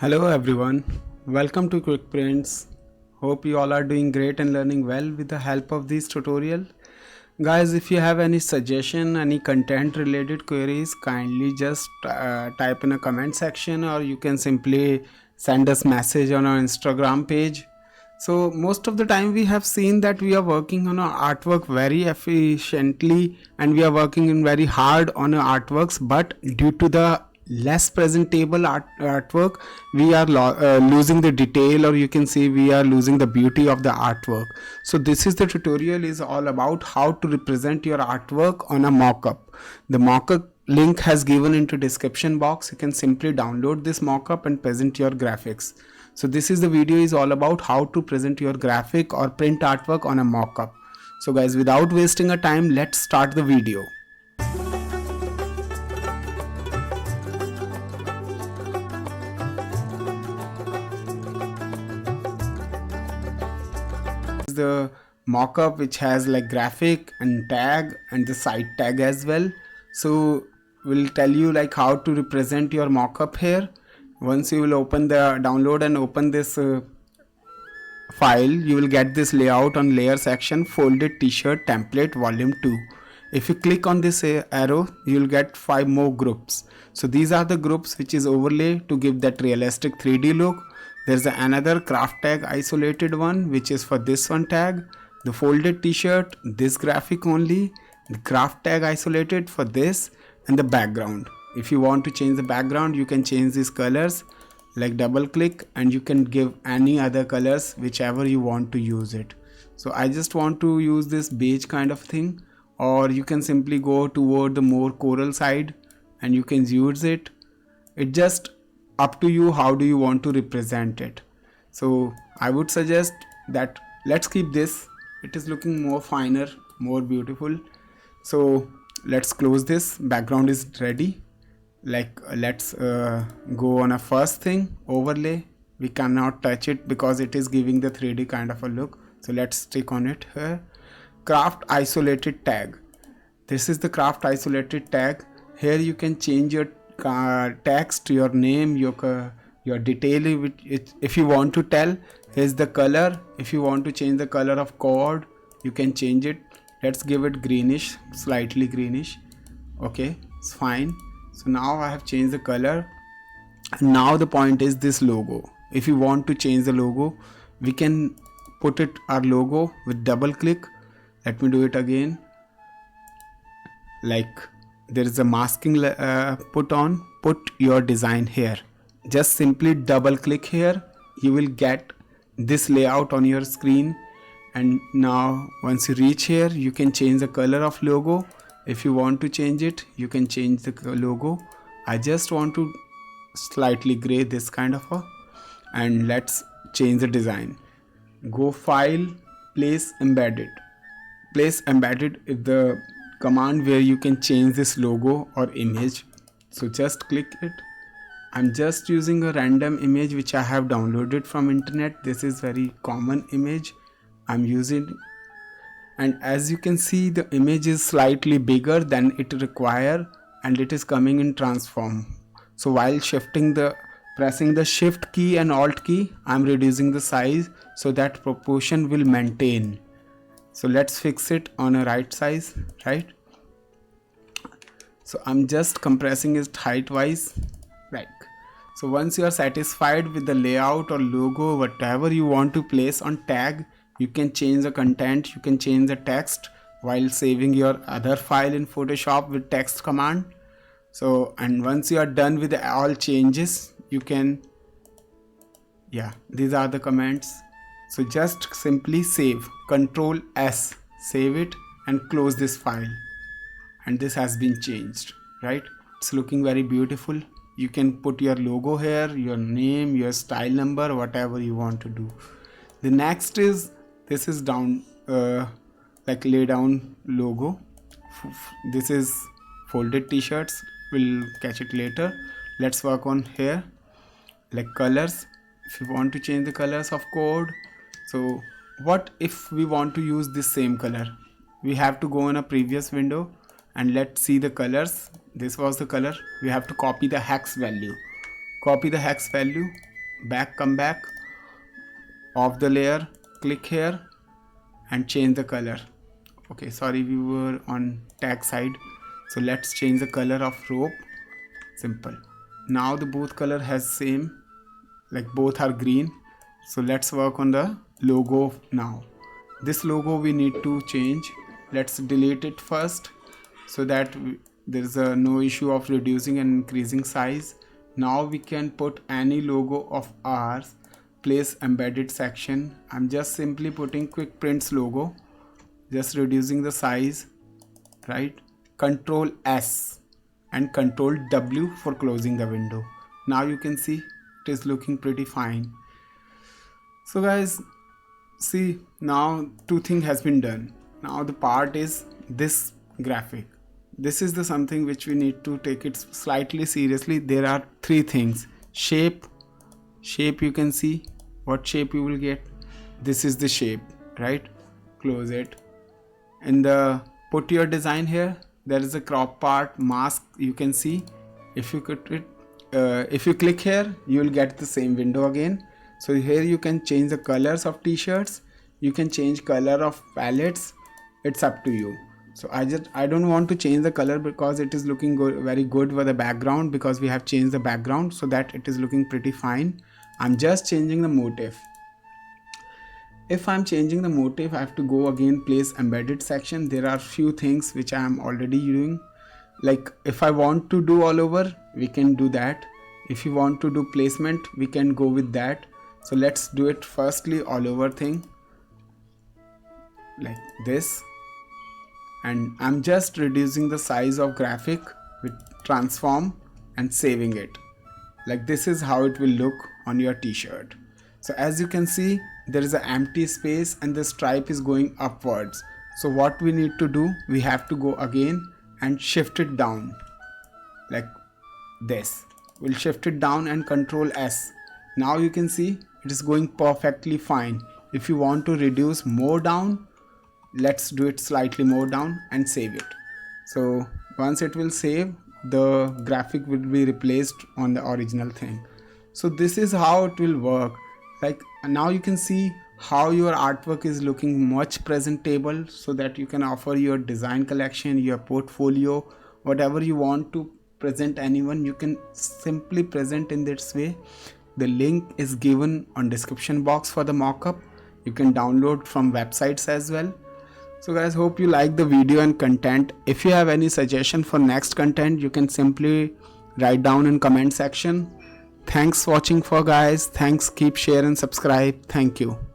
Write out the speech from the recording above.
Hello everyone, welcome to Quick Prints. Hope you all are doing great and learning well with the help of this tutorial. Guys, if you have any suggestion, any content related queries, kindly just type in a comment section, or you can simply send us message on our Instagram page. So most of the time we have seen that we are working on our artwork very efficiently and we are working in very hard on our artworks, but due to the less presentable artwork we are losing the detail, or you can say we are losing the beauty of the artwork. So this is the tutorial is all about how to represent your artwork on a mockup. The mockup link has given into description box. You can simply download this mockup and present your graphics. So this is the video is all about how to present your graphic or print artwork on a mockup. So guys, without wasting a time, let's start the video. The mockup which has like graphic and tag and the site tag as well. So we'll tell you like how to represent your mockup here. Once you will open the download and open this file, you will get this layout on layer section, folded t-shirt template volume 2. If you click on this arrow, you will get 5 more groups. So these are the groups which is overlay to give that realistic 3D look. There's another craft tag isolated one which is for this one tag, the folded t-shirt, this graphic only, the craft tag isolated for this, and the background. If you want to change the background, you can change these colors, like double click and you can give any other colors whichever you want to use it. So I just want to use this beige kind of thing, or you can simply go toward the more coral side and you can use it. It just up to you how do you want to represent it. So I would suggest that let's keep this. It is looking more finer, more beautiful. So let's close this. Background is ready. Let's go on a first thing, overlay. We cannot touch it because it is giving the 3D kind of a look. So let's stick on it here. Craft isolated tag. This is the craft isolated tag. Here you can change your text, your name, your detail. If you want to tell, here's the color. If you want to change the color of code, you can change it. Let's give it greenish, slightly greenish. Okay, it's fine. So now I have changed the color. Now the point is this logo. If you want to change the logo, we can put it our logo with double click. Let me do it again. Like there is a masking put your design here. Just simply double click here. You will get this layout on your screen. And now once you reach here, you can change the color of logo. If you want to change it, you can change the logo. I just want to slightly gray, this kind of a, and let's change the design. Go file, place embedded. Place embedded is the command where you can change this logo or image. So just click it. I'm just using a random image which I have downloaded from internet. This is very common image I'm using, and as you can see the image is slightly bigger than it require and it is coming in transform. So while pressing the shift key and alt key, I'm reducing the size so that proportion will maintain. So let's fix it on a right size, right? So I'm just compressing it height wise, right? So once you are satisfied with the layout or logo, whatever you want to place on tag, you can change the content, you can change the text while saving your other file in Photoshop with text command. So, and once you are done with all changes, you can, these are the comments. So just simply save, Control S, save it and close this file. And this has been changed, right? It's looking very beautiful. You can put your logo here, your name, your style number, whatever you want to do. The next is, this is down, like lay down logo. This is folded t-shirts. We'll catch it later. Let's work on here, like colors. If you want to change the colors of code, so what if we want to use this same color? We have to go in a previous window and let's see the colors. This was the color. We have to copy the hex value. Copy the hex value back, come back of the layer, click here and change the color. Okay, sorry, we were on tag side, so let's change the color of rope. Simple. Now the both color has same, like both are green. So let's work on the logo now. This logo we need to change. Let's delete it first so that there is no issue of reducing and increasing size. Now we can put any logo of ours, place embedded section. I'm just simply putting Quick Prints logo, just reducing the size, right? Control S and Control W for closing the window. Now you can see it is looking pretty fine. So guys, see, now two things has been done. Now the part is this graphic. This is the something which we need to take it slightly seriously. There are three things. Shape you can see what shape you will get. This is the shape, right? Close it. In the put your design here, there is a crop part mask you can see. If you click here, you will get the same window again. So here you can change the colors of t-shirts, you can change color of palettes, it's up to you. So I don't want to change the color because it is looking good, very good for the background, because we have changed the background so that it is looking pretty fine. I'm just changing the motif. If I'm changing the motif, I have to go again place embedded section. There are few things which I am already doing. Like if I want to do all over, we can do that. If you want to do placement, we can go with that. So let's do it firstly all over thing like this, and I'm just reducing the size of graphic with transform and saving it. Like this is how it will look on your t-shirt. So as you can see, there is an empty space and the stripe is going upwards. So what we need to do, we have to go again and shift it down like this. We'll shift it down and Control S. Now you can see it is going perfectly fine. If you want to reduce more down, let's do it slightly more down and save it. So once it will save, the graphic will be replaced on the original thing. So this is how it will work. Like now you can see how your artwork is looking much presentable, so that you can offer your design collection, your portfolio, whatever you want to present anyone, you can simply present in this way. The link is given on description box for the mockup. You can download from websites as well. So guys, hope you like the video and content. If you have any suggestion for next content, you can simply write down in comment section. Thanks for watching for guys. Thanks, keep share and subscribe. Thank you.